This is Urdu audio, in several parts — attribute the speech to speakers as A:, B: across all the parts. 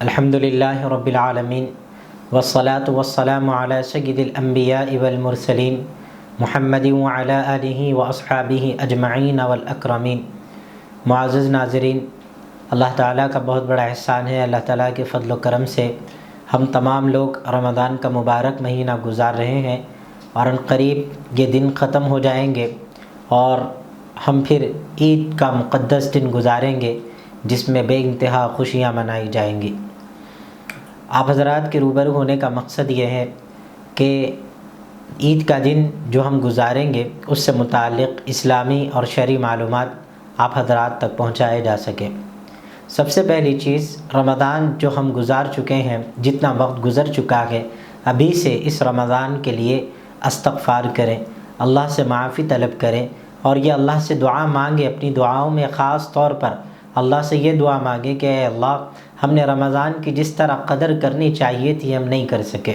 A: الحمدللہ رب العالمین والصلاة والسلام علی سید الانبیاء والمرسلین محمد وعلی آلہ واصحابہ اجمعین والاکرمین۔ معزز ناظرین، اللہ تعالیٰ کا بہت بڑا احسان ہے۔ اللہ تعالیٰ کے فضل و کرم سے ہم تمام لوگ رمضان کا مبارک مہینہ گزار رہے ہیں، اور عنقریب یہ دن ختم ہو جائیں گے اور ہم پھر عید کا مقدس دن گزاریں گے جس میں بے انتہا خوشیاں منائی جائیں گی۔ آپ حضرات کے روبرو ہونے کا مقصد یہ ہے کہ عید کا دن جو ہم گزاریں گے اس سے متعلق اسلامی اور شرعی معلومات آپ حضرات تک پہنچائے جا سکیں۔ سب سے پہلی چیز، رمضان جو ہم گزار چکے ہیں، جتنا وقت گزر چکا ہے، ابھی سے اس رمضان کے لیے استغفار کریں، اللہ سے معافی طلب کریں، اور یہ اللہ سے دعا مانگیں۔ اپنی دعاؤں میں خاص طور پر اللہ سے یہ دعا مانگیں کہ اے اللہ، ہم نے رمضان کی جس طرح قدر کرنی چاہیے تھی ہم نہیں کر سکے،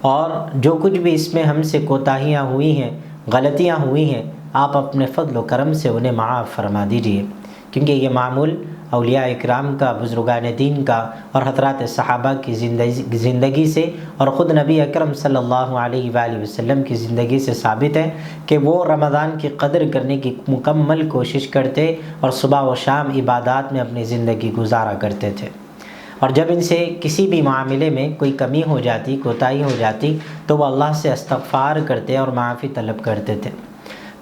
A: اور جو کچھ بھی اس میں ہم سے کوتاہیاں ہوئی ہیں، غلطیاں ہوئی ہیں، آپ اپنے فضل و کرم سے انہیں معاف فرما دیجئے، کیونکہ یہ معمول اولیاء اکرام کا، بزرگان دین کا اور حضرات صحابہ کی زندگی سے اور خود نبی اکرم صلی اللہ علیہ وآلہ وسلم کی زندگی سے ثابت ہے کہ وہ رمضان کی قدر کرنے کی مکمل کوشش کرتے اور صبح و شام عبادات میں اپنی زندگی گزارا کرتے تھے، اور جب ان سے کسی بھی معاملے میں کوئی کمی ہو جاتی، کوتاہی ہو جاتی، تو وہ اللہ سے استغفار کرتے اور معافی طلب کرتے تھے۔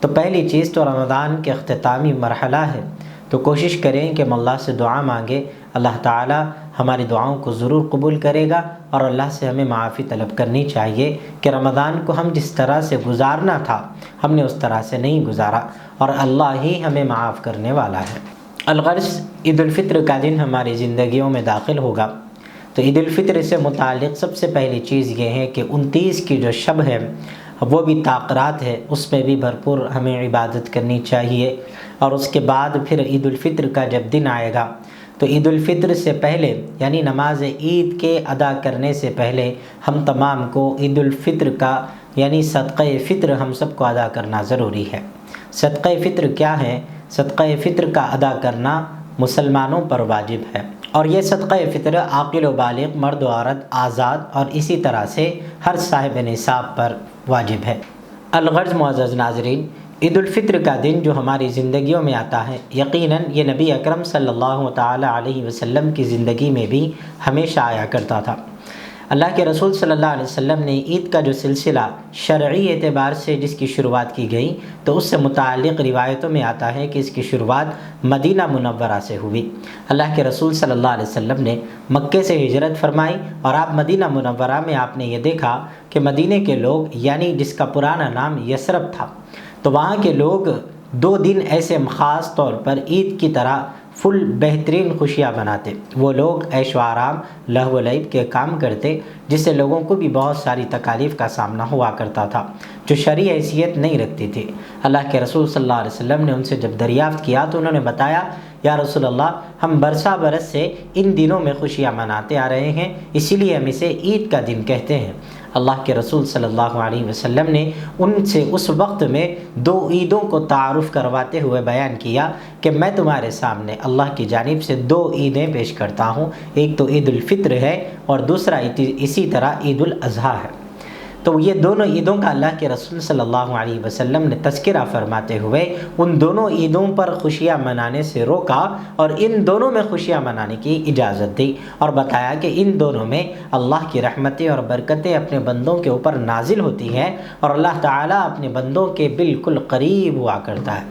A: تو پہلی چیز تو رمضان کے اختتامی مرحلہ ہے، تو کوشش کریں کہ ہم اللہ سے دعا مانگیں۔ اللہ تعالیٰ ہماری دعاؤں کو ضرور قبول کرے گا، اور اللہ سے ہمیں معافی طلب کرنی چاہیے کہ رمضان کو ہم جس طرح سے گزارنا تھا ہم نے اس طرح سے نہیں گزارا، اور اللہ ہی ہمیں معاف کرنے والا ہے۔ الغرض عید الفطر کا دن ہماری زندگیوں میں داخل ہوگا، تو عید الفطر سے متعلق سب سے پہلی چیز یہ ہے کہ 29 کی جو شب ہے وہ بھی تاقرات ہے، اس میں بھی بھرپور ہمیں عبادت کرنی چاہیے۔ اور اس کے بعد پھر عید الفطر کا جب دن آئے گا تو عید الفطر سے پہلے، یعنی نماز عید کے ادا کرنے سے پہلے، ہم تمام کو عید الفطر کا یعنی صدقہ فطر ہم سب کو ادا کرنا ضروری ہے۔ صدقہ فطر کیا ہے؟ صدقہ فطر کا ادا کرنا مسلمانوں پر واجب ہے، اور یہ صدقہ فطر عاقل و بالغ مرد و عورت، آزاد اور اسی طرح سے ہر صاحب نصاب پر واجب ہے۔ الغرض معزز ناظرین، عید الفطر کا دن جو ہماری زندگیوں میں آتا ہے، یقیناً یہ نبی اکرم صلی اللہ تعالی علیہ وسلم کی زندگی میں بھی ہمیشہ آیا کرتا تھا۔ اللہ کے رسول صلی اللہ علیہ وسلم نے عید کا جو سلسلہ شرعی اعتبار سے جس کی شروعات کی گئی، تو اس سے متعلق روایتوں میں آتا ہے کہ اس کی شروعات مدینہ منورہ سے ہوئی۔ اللہ کے رسول صلی اللہ علیہ وسلم نے مکے سے ہجرت فرمائی، اور آپ مدینہ منورہ میں آپ نے یہ دیکھا کہ مدینہ کے لوگ، یعنی جس کا پرانا نام یثرب تھا، تو وہاں کے لوگ 2 دن ایسے خاص طور پر عید کی طرح فل بہترین خوشیاں مناتے۔ وہ لوگ عیش و آرام، لہو و لعب کے کام کرتے، جس سے لوگوں کو بھی بہت ساری تکالیف کا سامنا ہوا کرتا تھا، جو شرعی حیثیت نہیں رکھتی تھی۔ اللہ کے رسول صلی اللہ علیہ وسلم نے ان سے جب دریافت کیا تو انہوں نے بتایا، یا رسول اللہ، ہم برسا برس سے ان دنوں میں خوشیاں مناتے آ رہے ہیں، اسی لیے ہم اسے عید کا دن کہتے ہیں۔ اللہ کے رسول صلی اللہ علیہ وسلم نے ان سے اس وقت میں 2 عیدوں کو تعارف کرواتے ہوئے بیان کیا کہ میں تمہارے سامنے اللہ کی جانب سے 2 عیدیں پیش کرتا ہوں، ایک تو عید الفطر ہے اور دوسرا اسی طرح عید الاضحیٰ ہے۔ تو یہ دونوں عیدوں کا اللہ کے رسول صلی اللہ علیہ وسلم نے تذکرہ فرماتے ہوئے ان دونوں عیدوں پر خوشیاں منانے سے روکا، اور ان دونوں میں خوشیاں منانے کی اجازت دی، اور بتایا کہ ان دونوں میں اللہ کی رحمتیں اور برکتیں اپنے بندوں کے اوپر نازل ہوتی ہیں، اور اللہ تعالیٰ اپنے بندوں کے بالکل قریب ہوا کرتا ہے۔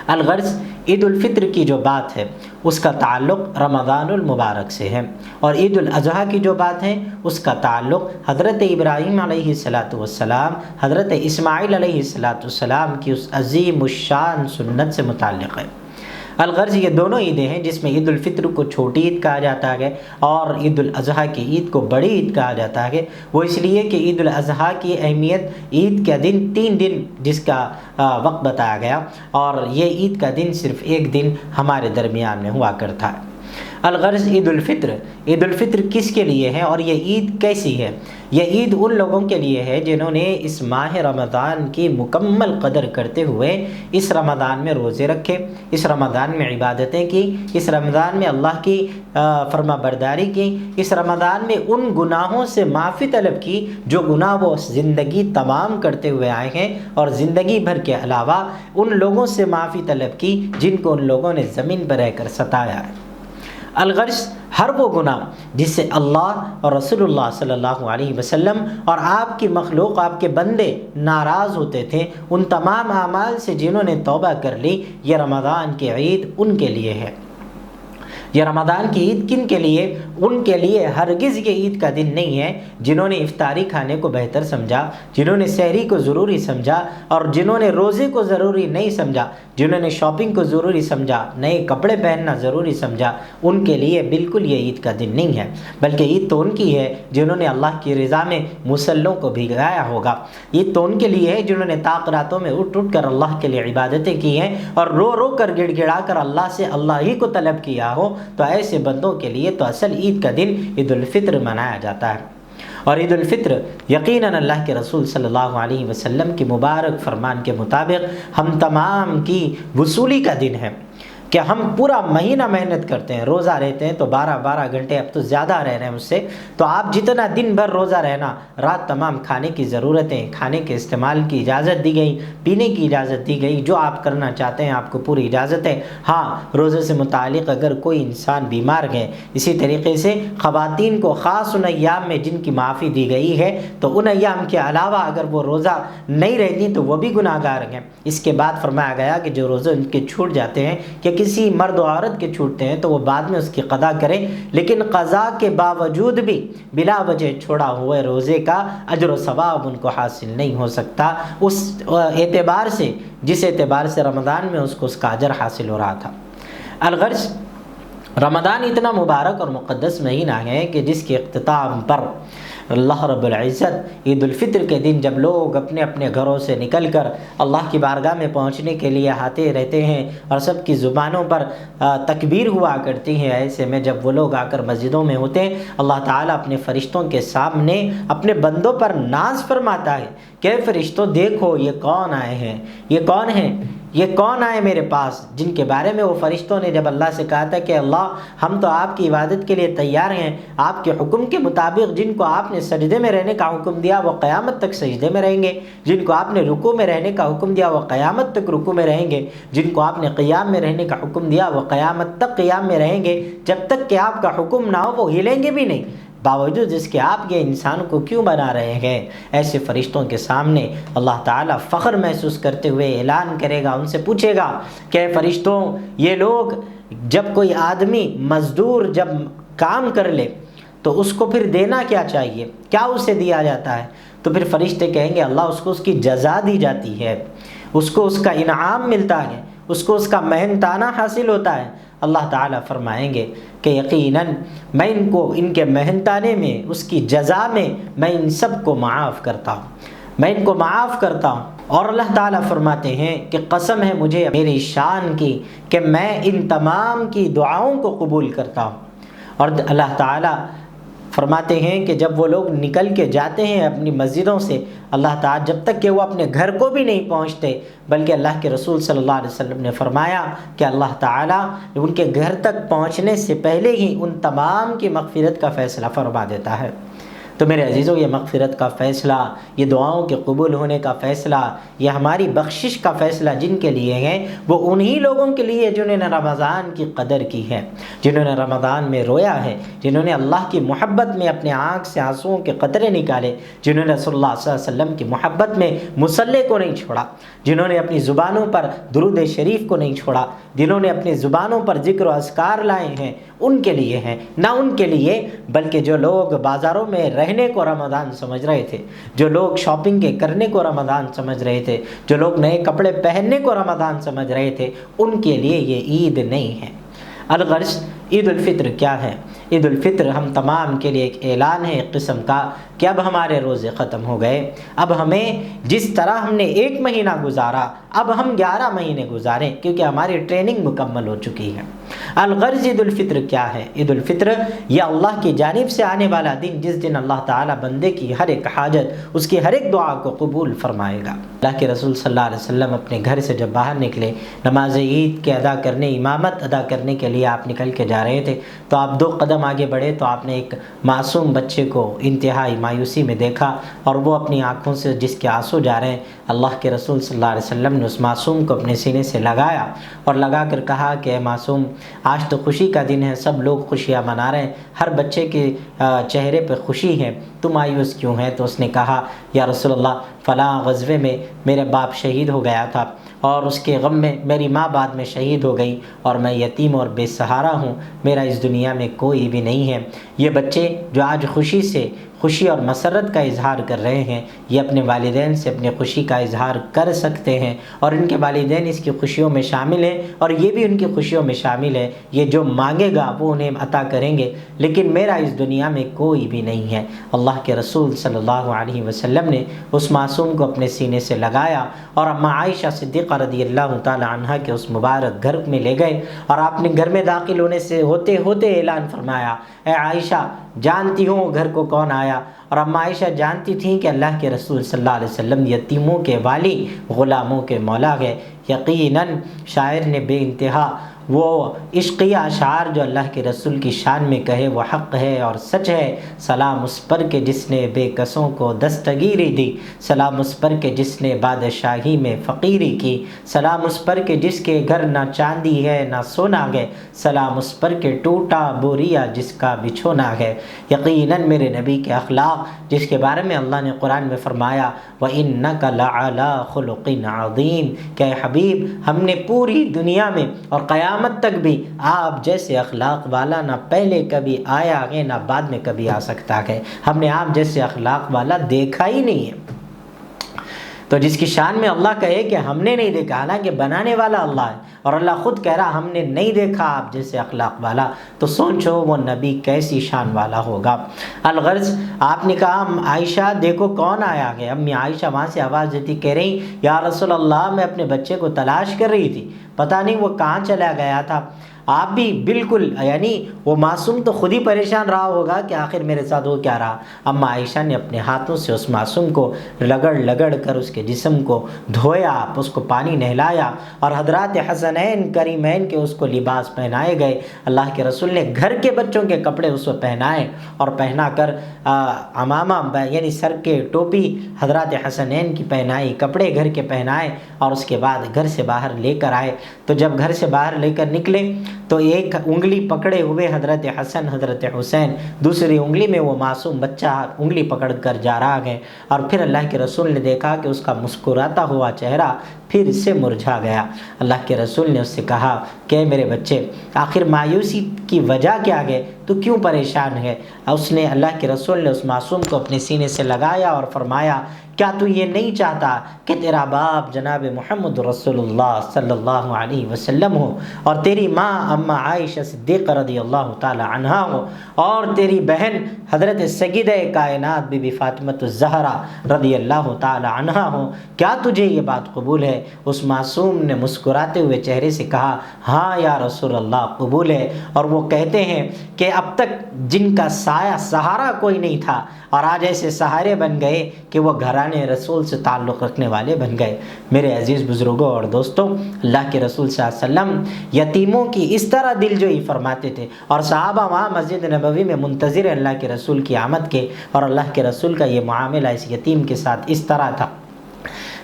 A: الغرض عید الفطر کی جو بات ہے اس کا تعلق رمضان المبارک سے ہے، اور عید الاضحیٰ کی جو بات ہے اس کا تعلق حضرت ابراہیم علیہ السلام، حضرت اسماعیل علیہ السلام کی اس عظیم الشان سنت سے متعلق ہے۔ الغرض یہ دونوں عیدیں ہیں جس میں عید الفطر کو چھوٹی عید کہا جاتا ہے اور عید الاضحیٰ کی عید کو بڑی عید کہا جاتا ہے۔ وہ اس لیے کہ عید الاضحیٰ کی اہمیت عید کا دن 3 دن جس کا وقت بتایا گیا، اور یہ عید کا دن صرف 1 دن ہمارے درمیان میں ہوا کرتا ہے۔ الغرض عید الفطر کس کے لیے ہے اور یہ عید کیسی ہے؟ یہ عید ان لوگوں کے لیے ہے جنہوں نے اس ماہ رمضان کی مکمل قدر کرتے ہوئے اس رمضان میں روزے رکھے، اس رمضان میں عبادتیں کی، اس رمضان میں اللہ کی فرما برداری کی، اس رمضان میں ان گناہوں سے معافی طلب کی جو گناہ وہ زندگی تمام کرتے ہوئے آئے ہیں، اور زندگی بھر کے علاوہ ان لوگوں سے معافی طلب کی جن کو ان لوگوں نے زمین پر رہ کر ستایا ہے۔ الغرض ہر وہ گناہ جس سے اللہ اور رسول اللہ صلی اللہ علیہ وسلم اور آپ کی مخلوق، آپ کے بندے ناراض ہوتے تھے، ان تمام اعمال سے جنہوں نے توبہ کر لی، یہ رمضان کی عید ان کے لیے ہے۔ یہ رمضان کی عید کن کے لیے؟ ان کے لیے ہرگز یہ عید کا دن نہیں ہے جنہوں نے افطاری کھانے کو بہتر سمجھا، جنہوں نے سحری کو ضروری سمجھا، اور جنہوں نے روزے کو ضروری نہیں سمجھا، جنہوں نے شاپنگ کو ضروری سمجھا، نئے کپڑے پہننا ضروری سمجھا۔ ان کے لیے بالکل یہ عید کا دن نہیں ہے، بلکہ عید تو ان کی ہے جنہوں نے اللہ کی رضا میں مصلوں کو بھگایا ہوگا۔ عید تو ان کے لیے ہے جنہوں نے طاق راتوں میں اٹھ کر اللہ کے لیے عبادتیں کی ہیں اور رو رو کر گڑ گڑا کر اللہ سے اللہ ہی کو طلب کیا ہو۔ تو ایسے بندوں کے لیے تو اصل عید کا دن عید الفطر منایا جاتا ہے، اور عید الفطر یقیناً اللہ کے رسول صلی اللہ علیہ وسلم کی مبارک فرمان کے مطابق ہم تمام کی وصولی کا دن ہے کہ ہم پورا مہینہ محنت کرتے ہیں، روزہ رہتے ہیں تو 12 گھنٹے، اب تو زیادہ رہ رہے ہیں مجھ سے، تو آپ جتنا دن بھر روزہ رہنا، رات تمام کھانے کی ضرورتیں، کھانے کے استعمال کی اجازت دی گئی، پینے کی اجازت دی گئی، جو آپ کرنا چاہتے ہیں آپ کو پوری اجازت ہے۔ ہاں، روزے سے متعلق اگر کوئی انسان بیمار ہے، اسی طریقے سے خواتین کو خاص ان ایام میں جن کی معافی دی گئی ہے، تو ان ایام کے علاوہ اگر وہ روزہ نہیں رہتی تو وہ بھی گناہ گار ہیں۔ اس کے بعد فرمایا گیا کہ جو روزے ان کے چھوٹ جاتے ہیں کہ کسی مرد و عورت کے چھوٹتے ہیں تو وہ بعد میں اس کی قضا کریں، لیکن قضا کے باوجود بھی بلا وجہ چھوڑا ہوئے روزے کا اجر و ثواب ان کو حاصل نہیں ہو سکتا، اس اعتبار سے جس اعتبار سے رمضان میں اس کو اس کا اجر حاصل ہو رہا تھا۔ الغرض رمضان اتنا مبارک اور مقدس مہینہ ہے کہ جس کے اختتام پر اللہ رب العزت عید الفطر کے دن جب لوگ اپنے اپنے گھروں سے نکل کر اللہ کی بارگاہ میں پہنچنے کے لیے آتے رہتے ہیں اور سب کی زبانوں پر تکبیر ہوا کرتی ہے، ایسے میں جب وہ لوگ آ کر مسجدوں میں ہوتے ہیں، اللہ تعالیٰ اپنے فرشتوں کے سامنے اپنے بندوں پر ناز فرماتا ہے کہ فرشتوں دیکھو یہ کون آئے ہیں، یہ کون ہیں، یہ کون آئے میرے پاس، جن کے بارے میں وہ فرشتوں نے جب اللہ سے کہا تھا کہ اللہ ہم تو آپ کی عبادت کے لیے تیار ہیں، آپ کے حکم کے مطابق جن کو آپ نے سجدے میں رہنے کا حکم دیا وہ قیامت تک سجدے میں رہیں گے، جن کو آپ نے رکوع میں رہنے کا حکم دیا وہ قیامت تک رکوع میں رہیں گے، جن کو آپ نے قیام میں رہنے کا حکم دیا وہ قیامت تک قیام میں رہیں گے، جب تک کہ آپ کا حکم نہ ہو وہ ہلیں گے بھی نہیں، باوجود اس کے آپ یہ انسان کو کیوں بنا رہے ہیں۔ ایسے فرشتوں کے سامنے اللہ تعالیٰ فخر محسوس کرتے ہوئے اعلان کرے گا، ان سے پوچھے گا کہ فرشتوں یہ لوگ، جب کوئی آدمی مزدور جب کام کر لے تو اس کو پھر دینا کیا چاہیے، کیا اسے دیا جاتا ہے؟ تو پھر فرشتے کہیں گے اللہ اس کو اس کی جزا دی جاتی ہے، اس کو اس کا انعام ملتا ہے، اس کو اس کا محنتانہ حاصل ہوتا ہے۔ اللہ تعالیٰ فرمائیں گے کہ یقیناً میں ان کو ان کے محنتانے میں، اس کی جزا میں میں ان سب کو معاف کرتا ہوں، میں ان کو معاف کرتا ہوں۔ اور اللہ تعالیٰ فرماتے ہیں کہ قسم ہے مجھے میری شان کی کہ میں ان تمام کی دعاؤں کو قبول کرتا ہوں۔ اور اللہ تعالیٰ فرماتے ہیں کہ جب وہ لوگ نکل کے جاتے ہیں اپنی مسجدوں سے، اللہ تعالیٰ جب تک کہ وہ اپنے گھر کو بھی نہیں پہنچتے، بلکہ اللہ کے رسول صلی اللہ علیہ وسلم نے فرمایا کہ اللہ تعالیٰ ان کے گھر تک پہنچنے سے پہلے ہی ان تمام کی مغفرت کا فیصلہ فرما دیتا ہے۔ تو میرے عزیزوں، یہ مغفرت کا فیصلہ، یہ دعاؤں کے قبول ہونے کا فیصلہ، یہ ہماری بخشش کا فیصلہ جن کے لیے ہے وہ انہی لوگوں کے لیے جنہوں نے رمضان کی قدر کی ہے، جنہوں نے رمضان میں رویا ہے، جنہوں نے اللہ کی محبت میں اپنے آنکھ سے آنسوؤں کے قطرے نکالے، جنہوں نے رسول اللہ صلی اللہ علیہ وسلم کی محبت میں مصلی کو نہیں چھوڑا، جنہوں نے اپنی زبانوں پر درود شریف کو نہیں چھوڑا، جنہوں نے اپنی زبانوں پر ذکر و اذکار لائے ہیں، ان کے لیے ہیں، نہ ان کے لیے بلکہ جو لوگ بازاروں میں رہنے کو رمضان سمجھ رہے تھے، جو لوگ شاپنگ کے کرنے کو رمضان سمجھ رہے تھے، جو لوگ نئے کپڑے پہننے کو رمضان سمجھ رہے تھے، ان کے لیے یہ عید نہیں ہے۔ الغرض عید الفطر کیا ہے؟ عید الفطر ہم تمام کے لیے ایک اعلان ہے ایک قسم کا کہ اب ہمارے روزے ختم ہو گئے، اب ہمیں جس طرح ہم نے 1 مہینہ گزارا اب ہم 11 مہینے گزاریں، کیونکہ ہماری ٹریننگ مکمل ہو چکی ہے۔ الغرض عید الفطر کیا ہے؟ عید الفطر یہ اللہ کی جانب سے آنے والا دن، جس دن اللہ تعالیٰ بندے کی ہر ایک حاجت، اس کی ہر ایک دعا کو قبول فرمائے گا۔ اللہ کے رسول صلی اللہ علیہ وسلم اپنے گھر سے جب باہر نکلے نماز عید کے ادا کرنے، امامت ادا کرنے کے لیے آپ نکل کے جا رہے تھے، تو آپ 2 قدم آگے بڑھے تو آپ نے ایک معصوم بچے کو انتہائی مایوسی میں دیکھا، اور وہ اپنی آنکھوں سے جس کے آنسو جا رہے ہیں، اللہ کے رسول صلی اللہ علیہ وسلم نے اس معصوم کو اپنے سینے سے لگایا اور لگا کر کہا کہ اے معصوم، آج تو خوشی کا دن ہے، سب لوگ خوشیاں منا رہے ہیں، ہر بچے کے چہرے پہ خوشی ہے، تو مایوس کیوں ہے؟ تو اس نے کہا یا رسول اللہ، فلاں غزوے میں میرے باپ شہید ہو گیا تھا، اور اس کے غم میں میری ماں بعد میں شہید ہو گئی، اور میں یتیم اور بے سہارا ہوں، میرا اس دنیا میں کوئی بھی نہیں ہے۔ یہ بچے جو آج خوشی اور مسرت کا اظہار کر رہے ہیں، یہ اپنے والدین سے اپنی خوشی کا اظہار کر سکتے ہیں، اور ان کے والدین اس کی خوشیوں میں شامل ہیں، اور یہ بھی ان کی خوشیوں میں شامل ہے۔ یہ جو مانگے گا وہ انہیں عطا کریں گے، لیکن میرا اس دنیا میں کوئی بھی نہیں ہے۔ اللہ کے رسول صلی اللہ علیہ وسلم نے اس معصوم کو اپنے سینے سے لگایا، اور اماں عائشہ صدیقہ رضی اللہ تعالی عنہا کے اس مبارک گھر میں لے گئے، اور آپ نے گھر میں داخل ہوتے ہوتے اعلان فرمایا، اے عائشہ، جانتی ہوں گھر کو کون آیا؟ اور اماں عائشہ جانتی تھیں کہ اللہ کے رسول صلی اللہ علیہ وسلم یتیموں کے والی، غلاموں کے مولا ہے۔ یقیناً شاعر نے بے انتہا وہ عشقیہ اشعار جو اللہ کے رسول کی شان میں کہے وہ حق ہے اور سچ ہے۔ سلام اس پر کہ جس نے بے کسوں کو دستگیری دی، سلام اس پر کہ جس نے بادشاہی میں فقیری کی، سلام اس پر کہ جس کے گھر نہ چاندی ہے نہ سونا ہے، سلام اس پر کہ ٹوٹا بوریا جس کا بچھونا ہے۔ یقیناً میرے نبی کے اخلاق، جس کے بارے میں اللہ نے قرآن میں فرمایا وَإِنَّكَ لَعَلَىٰ خُلُقٍ عَظِيمٍ، کہ اے حبیب، ہم نے پوری دنیا میں اور قیامت تک بھی آپ جیسے اخلاق والا نہ پہلے کبھی آیا ہے نہ بعد میں کبھی آ سکتا ہے۔ ہم نے آپ جیسے اخلاق والا دیکھا ہی نہیں ہے۔ تو جس کی شان میں اللہ کہے کہ ہم نے نہیں دیکھا، حالانکہ بنانے والا اللہ ہے، اور اللہ خود کہہ رہا ہم نے نہیں دیکھا آپ جیسے اخلاق والا، تو سوچو وہ نبی کیسی شان والا ہوگا۔ الغرض آپ نے کہا عائشہ دیکھو کون آیا ہے۔ امی عائشہ وہاں سے آواز دیتی، کہہ رہی یا رسول اللہ، میں اپنے بچے کو تلاش کر رہی تھی، پتہ نہیں وہ کہاں چلا گیا تھا۔ آپ بھی بالکل، یعنی وہ معصوم تو خود ہی پریشان رہا ہوگا کہ آخر میرے ساتھ ہو کیا رہا۔ اما عائشہ نے اپنے ہاتھوں سے اس معصوم کو رگڑ کر اس کے جسم کو دھویا، اس کو پانی نہلایا، اور حضرات حسنین کریمین کے اس کو لباس پہنائے گئے۔ اللہ کے رسول نے گھر کے بچوں کے کپڑے اس کو پہنائے، اور پہنا کر عمامہ یعنی سر کے ٹوپی حضرات حسنین کی پہنائی، کپڑے گھر کے پہنائے، اور اس کے بعد گھر سے باہر لے کر آئے۔ تو جب گھر سے باہر لے کر نکلے تو ایک انگلی پکڑے ہوئے حضرت حسن حضرت حسین، دوسری انگلی میں وہ معصوم بچہ انگلی پکڑ کر جا رہا ہے، اور پھر اللہ کے رسول نے دیکھا کہ اس کا مسکراتا ہوا چہرہ پھر سے مرجھا گیا۔ اللہ کے رسول نے اس سے کہا کہ میرے بچے، آخر مایوسی کی وجہ کیا ہے؟ تو کیوں پریشان ہے؟ اس نے، اللہ کے رسول نے اس معصوم کو اپنے سینے سے لگایا اور فرمایا، کیا تو یہ نہیں چاہتا کہ تیرا باپ جناب محمد رسول اللہ صلی اللہ علیہ وسلم ہو، اور تیری ماں اماں عائشہ صدیقہ رضی اللہ تعالی عنہا ہو، اور تیری بہن حضرت سیدہ کائنات بی بی فاطمہ الزہرا رضی اللہ تعالی عنہا ہو؟ کیا تجھے یہ بات قبول ہے؟ اس معصوم نے مسکراتے ہوئے چہرے سے کہا ہاں یا رسول اللہ، قبول ہے۔ اور وہ کہتے ہیں کہ اب تک جن کا سایہ سہارا کوئی نہیں تھا، اور آج ایسے سہارے بن گئے کہ وہ گھرانے رسول سے تعلق رکھنے والے بن گئے۔ میرے عزیز بزرگوں اور دوستوں، اللہ کے رسول صلی اللہ علیہ وسلم یتیموں کی اس طرح دلجوئی فرماتے تھے، اور صحابہ وہاں مسجد نبوی میں منتظر ہیں اللہ کے رسول کی آمد کے، اور اللہ کے رسول کا یہ معاملہ اس یتیم کے ساتھ اس طرح تھا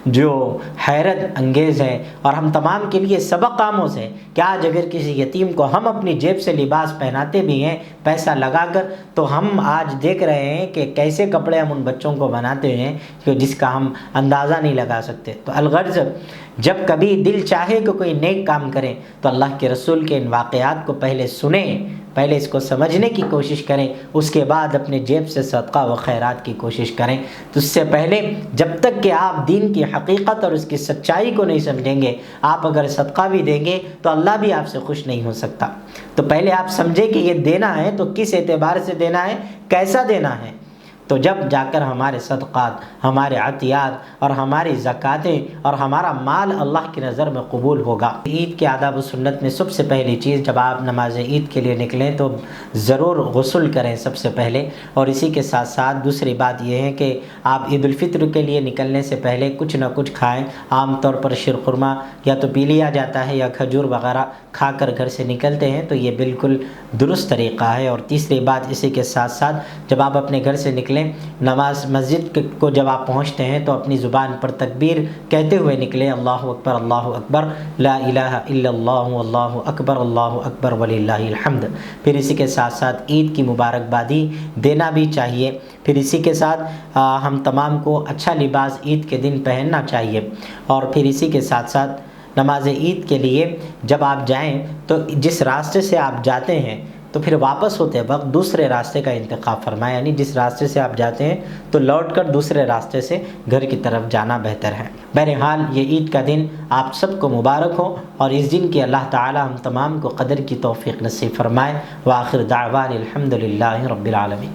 A: جو حیرت انگیز ہے، اور ہم تمام کے لیے سبق آموز ہے کہ آج اگر کسی یتیم کو ہم اپنی جیب سے لباس پہناتے بھی ہیں پیسہ لگا کر، تو ہم آج دیکھ رہے ہیں کہ کیسے کپڑے ہم ان بچوں کو بناتے ہیں کہ جس کا ہم اندازہ نہیں لگا سکتے۔ تو الغرض جب کبھی دل چاہے کہ کوئی نیک کام کریں تو اللہ کے رسول کے ان واقعات کو پہلے سنیں، پہلے اس کو سمجھنے کی کوشش کریں، اس کے بعد اپنے جیب سے صدقہ و خیرات کی کوشش کریں۔ تو اس سے پہلے جب تک کہ آپ دین کی حقیقت اور اس کی سچائی کو نہیں سمجھیں گے، آپ اگر صدقہ بھی دیں گے تو اللہ بھی آپ سے خوش نہیں ہو سکتا۔ تو پہلے آپ سمجھیں کہ یہ دینا ہے تو کس اعتبار سے دینا ہے، کیسا دینا ہے۔ تو جب جا کر ہمارے صدقات، ہمارے عطیات اور ہماری زکاتیں اور ہمارا مال اللہ کی نظر میں قبول ہوگا۔ عید کے آداب و سنت میں سب سے پہلی چیز، جب آپ نماز عید کے لیے نکلیں تو ضرور غسل کریں سب سے پہلے، اور اسی کے ساتھ ساتھ دوسری بات یہ ہے کہ آپ عید الفطر کے لیے نکلنے سے پہلے کچھ نہ کچھ کھائیں۔ عام طور پر شیرخرما یا تو پی لیا جاتا ہے یا کھجور وغیرہ کھا کر گھر سے نکلتے ہیں، تو یہ بالکل درست طریقہ ہے۔ اور تیسری بات اسی کے ساتھ ساتھ، جب آپ اپنے گھر سے نکلیں، نماز مسجد کو جب آپ پہنچتے ہیں تو اپنی زبان پر تکبیر کہتے ہوئے نکلیں، اللہ اکبر لا الہ الا اللہ واللہ اکبر وللہ الحمد۔ پھر اسی کے ساتھ ساتھ عید کی مبارکبادی دینا بھی چاہیے۔ پھر اسی کے ساتھ ہم تمام کو اچھا لباس عید کے دن پہننا چاہیے۔ اور پھر اسی کے ساتھ ساتھ نماز عید کے لیے جب آپ جائیں تو جس راستے سے آپ جاتے ہیں تو پھر واپس ہوتے وقت دوسرے راستے کا انتخاب فرمائیں، یعنی جس راستے سے آپ جاتے ہیں تو لوٹ کر دوسرے راستے سے گھر کی طرف جانا بہتر ہے۔ بہرحال یہ عید کا دن آپ سب کو مبارک ہو، اور اس دن کی اللہ تعالی ہم تمام کو قدر کی توفیق نصیب فرمائے۔ وآخر دعوان الحمدللہ رب العالمین۔